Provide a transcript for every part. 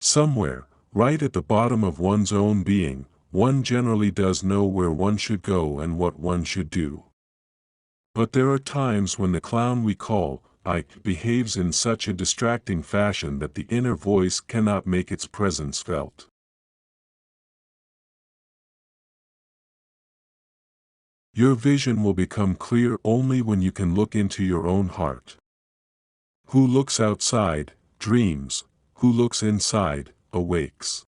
Somewhere, right at the bottom of one's own being, one generally does know where one should go and what one should do. But there are times when the clown we call I behaves in such a distracting fashion that the inner voice cannot make its presence felt. Your vision will become clear only when you can look into your own heart. Who looks outside, dreams. Who looks inside, awakes.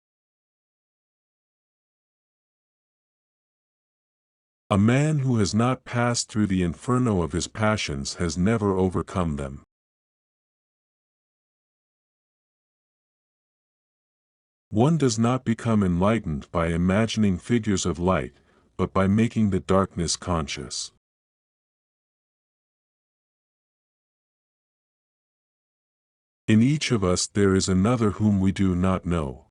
A man who has not passed through the inferno of his passions has never overcome them. One does not become enlightened by imagining figures of light, but by making the darkness conscious. In each of us there is another whom we do not know.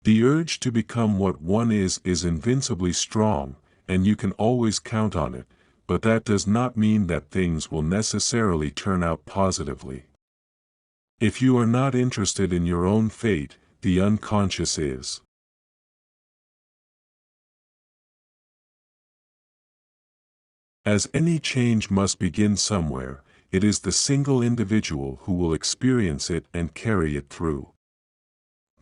The urge to become what one is invincibly strong, and you can always count on it, but that does not mean that things will necessarily turn out positively. If you are not interested in your own fate, the unconscious is. As any change must begin somewhere, it is the single individual who will experience it and carry it through.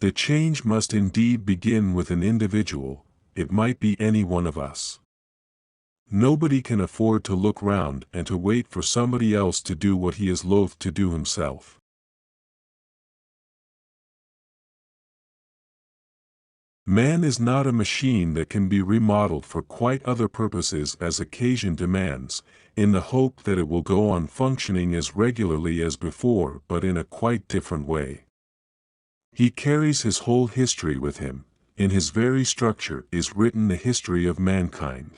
The change must indeed begin with an individual, it might be any one of us. Nobody can afford to look round and to wait for somebody else to do what he is loath to do himself. Man is not a machine that can be remodeled for quite other purposes as occasion demands, in the hope that it will go on functioning as regularly as before but in a quite different way. He carries his whole history with him, in his very structure is written the history of mankind.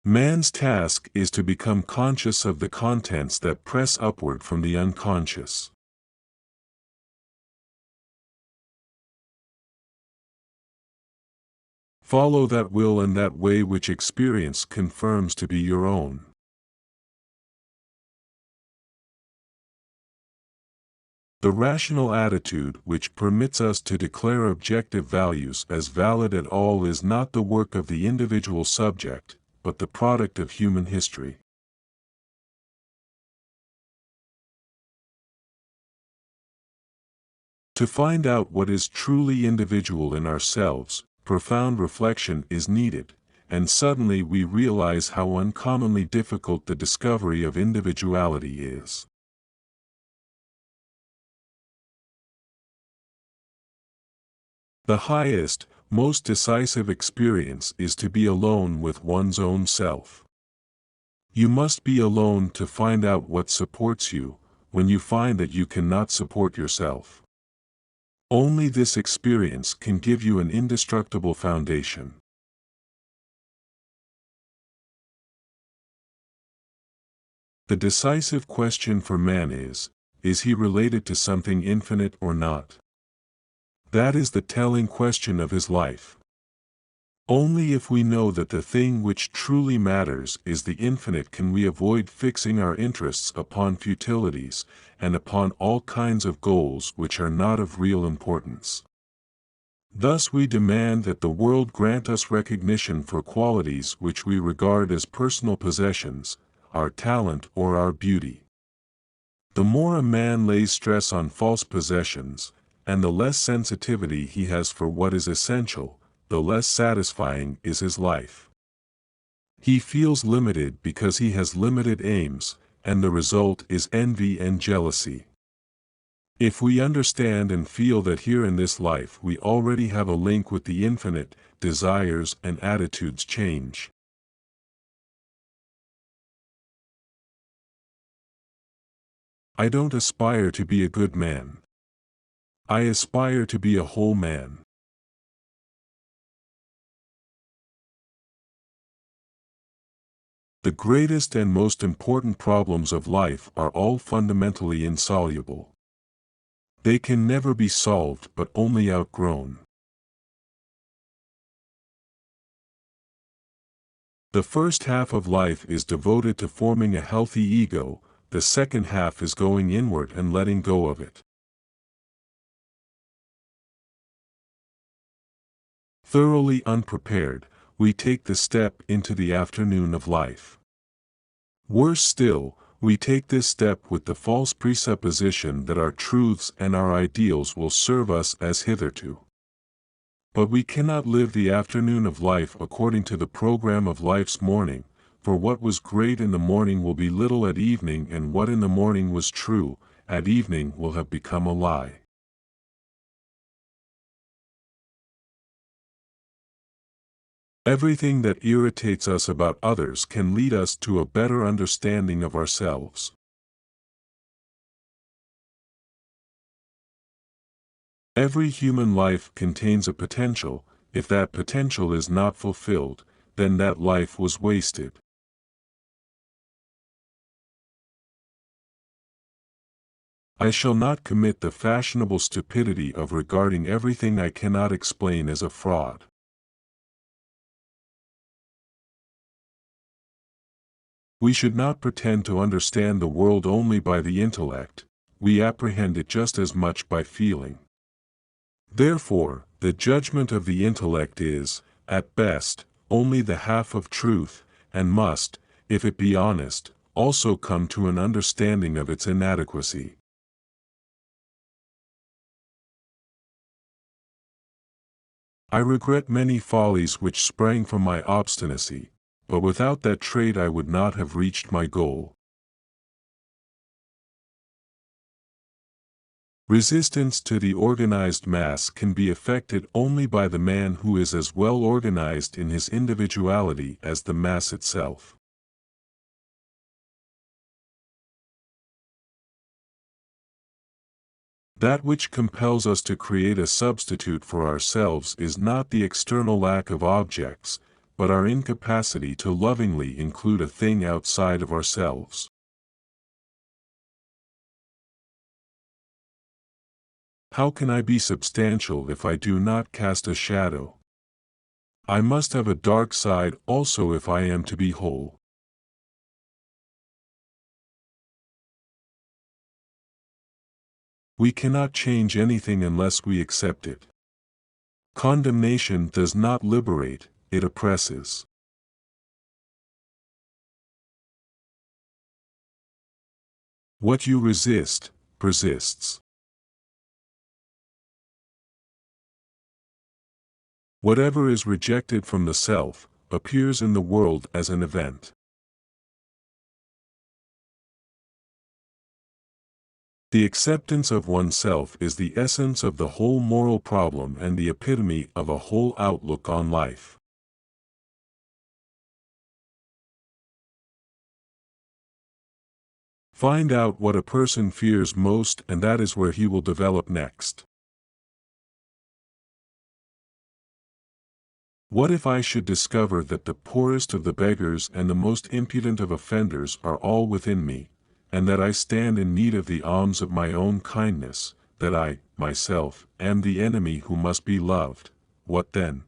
Man's task is to become conscious of the contents that press upward from the unconscious. Follow that will and that way which experience confirms to be your own. The rational attitude which permits us to declare objective values as valid at all is not the work of the individual subject, but the product of human history. To find out what is truly individual in ourselves, profound reflection is needed, and suddenly we realize how uncommonly difficult the discovery of individuality is. The highest, most decisive experience is to be alone with one's own self. You must be alone to find out what supports you, when you find that you cannot support yourself. Only this experience can give you an indestructible foundation. The decisive question for man is he related to something infinite or not? That is the telling question of his life. Only if we know that the thing which truly matters is the infinite can we avoid fixing our interests upon futilities, and upon all kinds of goals which are not of real importance. Thus we demand that the world grant us recognition for qualities which we regard as personal possessions, our talent or our beauty. The more a man lays stress on false possessions, and the less sensitivity he has for what is essential, the less satisfying is his life. He feels limited because he has limited aims, and the result is envy and jealousy. If we understand and feel that here in this life we already have a link with the infinite, desires and attitudes change. I don't aspire to be a good man. I aspire to be a whole man. The greatest and most important problems of life are all fundamentally insoluble. They can never be solved but only outgrown. The first half of life is devoted to forming a healthy ego, the second half is going inward and letting go of it. Thoroughly unprepared, we take the step into the afternoon of life. Worse still, we take this step with the false presupposition that our truths and our ideals will serve us as hitherto. But we cannot live the afternoon of life according to the program of life's morning, for what was great in the morning will be little at evening, and what in the morning was true, at evening will have become a lie. Everything that irritates us about others can lead us to a better understanding of ourselves. Every human life contains a potential. If that potential is not fulfilled, then that life was wasted. I shall not commit the fashionable stupidity of regarding everything I cannot explain as a fraud. We should not pretend to understand the world only by the intellect, we apprehend it just as much by feeling. Therefore, the judgment of the intellect is, at best, only the half of truth, and must, if it be honest, also come to an understanding of its inadequacy. I regret many follies which sprang from my obstinacy, but without that trait I would not have reached my goal. Resistance to the organized mass can be effected only by the man who is as well organized in his individuality as the mass itself. That which compels us to create a substitute for ourselves is not the external lack of objects, but our incapacity to lovingly include a thing outside of ourselves. How can I be substantial if I do not cast a shadow? I must have a dark side also if I am to be whole. We cannot change anything unless we accept it. Condemnation does not liberate, it oppresses. What you resist, persists. Whatever is rejected from the self, appears in the world as an event. The acceptance of oneself is the essence of the whole moral problem and the epitome of a whole outlook on life. Find out what a person fears most, and that is where he will develop next. What if I should discover that the poorest of the beggars and the most impudent of offenders are all within me, and that I stand in need of the alms of my own kindness, that I, myself, am the enemy who must be loved? What then?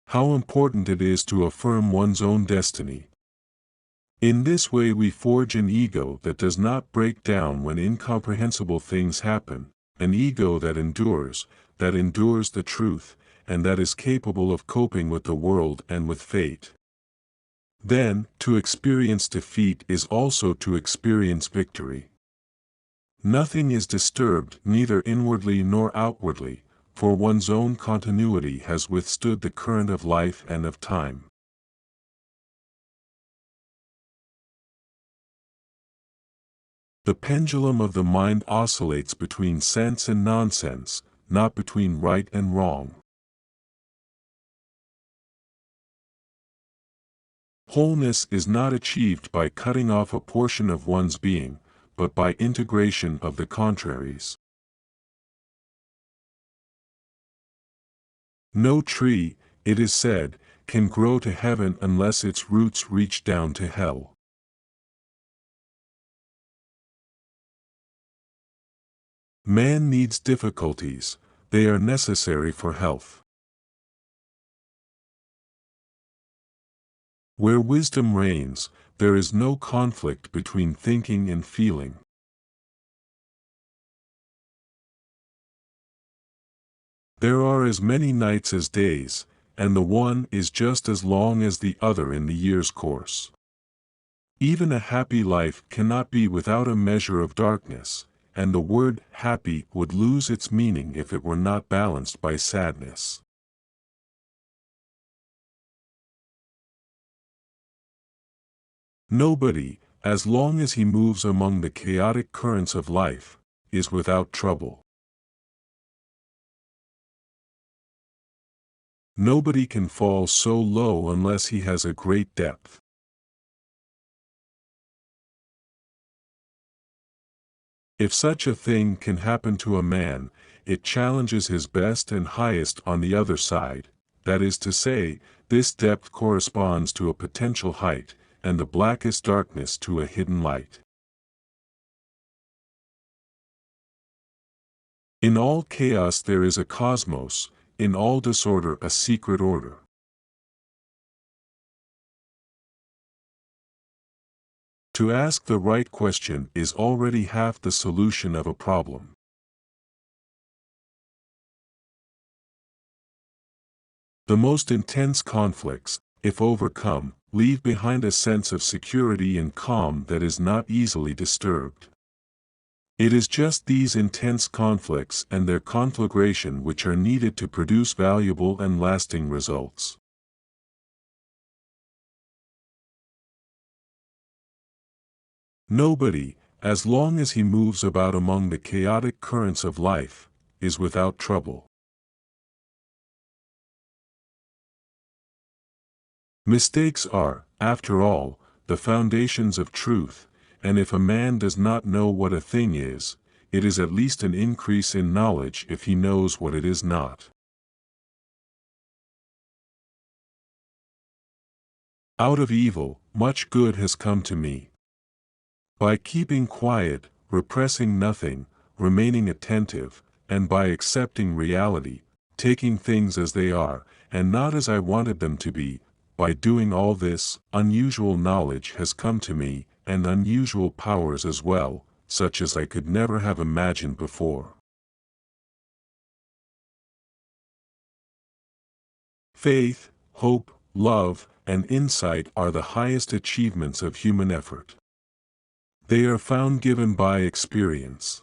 How important it is to affirm one's own destiny. In this way we forge an ego that does not break down when incomprehensible things happen, an ego that endures the truth, and that is capable of coping with the world and with fate. Then, to experience defeat is also to experience victory. Nothing is disturbed, neither inwardly nor outwardly, for one's own continuity has withstood the current of life and of time. The pendulum of the mind oscillates between sense and nonsense, not between right and wrong. Wholeness is not achieved by cutting off a portion of one's being, but by integration of the contraries. No tree, it is said, can grow to heaven unless its roots reach down to hell. Man needs difficulties, They are necessary for health. Where wisdom reigns, there is no conflict between thinking and feeling. There are as many nights as days, and the one is just as long as the other in the year's course. Even a happy life cannot be without a measure of darkness, and the word happy would lose its meaning if it were not balanced by sadness. Nobody, as long as he moves among the chaotic currents of life, is without trouble. Nobody can fall so low unless he has a great depth. If such a thing can happen to a man, it challenges his best and highest on the other side, that is to say, this depth corresponds to a potential height, and the blackest darkness to a hidden light. In all chaos there is a cosmos, in all disorder a secret order. To ask the right question is already half the solution of a problem. The most intense conflicts, if overcome, leave behind a sense of security and calm that is not easily disturbed. It is just these intense conflicts and their conflagration which are needed to produce valuable and lasting results. Nobody, as long as he moves about among the chaotic currents of life, is without trouble. Mistakes are, after all, the foundations of truth, and if a man does not know what a thing is, it is at least an increase in knowledge if he knows what it is not. Out of evil, much good has come to me. By keeping quiet, repressing nothing, remaining attentive, and by accepting reality, taking things as they are, and not as I wanted them to be, by doing all this, unusual knowledge has come to me, and unusual powers as well, such as I could never have imagined before. Faith, hope, love, and insight are the highest achievements of human effort. They are found given by experience.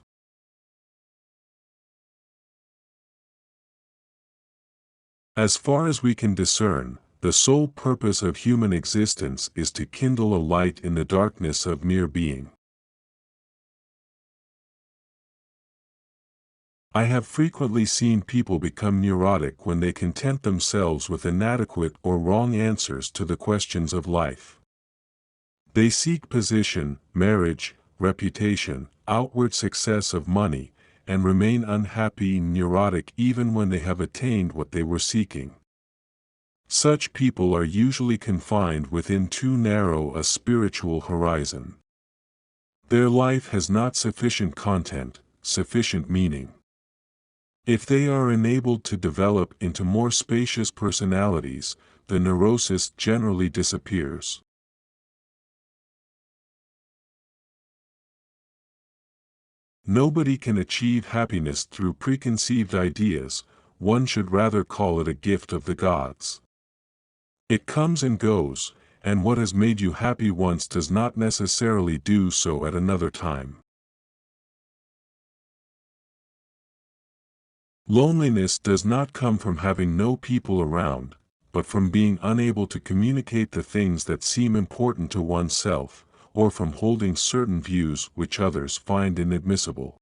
As far as we can discern, the sole purpose of human existence is to kindle a light in the darkness of mere being. I have frequently seen people become neurotic when they content themselves with inadequate or wrong answers to the questions of life. They seek position, marriage, reputation, outward success of money, and remain unhappy and neurotic even when they have attained what they were seeking. Such people are usually confined within too narrow a spiritual horizon. Their life has not sufficient content, sufficient meaning. If they are enabled to develop into more spacious personalities, the neurosis generally disappears. Nobody can achieve happiness through preconceived ideas, one should rather call it a gift of the gods. It comes and goes, and what has made you happy once does not necessarily do so at another time. Loneliness does not come from having no people around, but from being unable to communicate the things that seem important to oneself, or from holding certain views which others find inadmissible.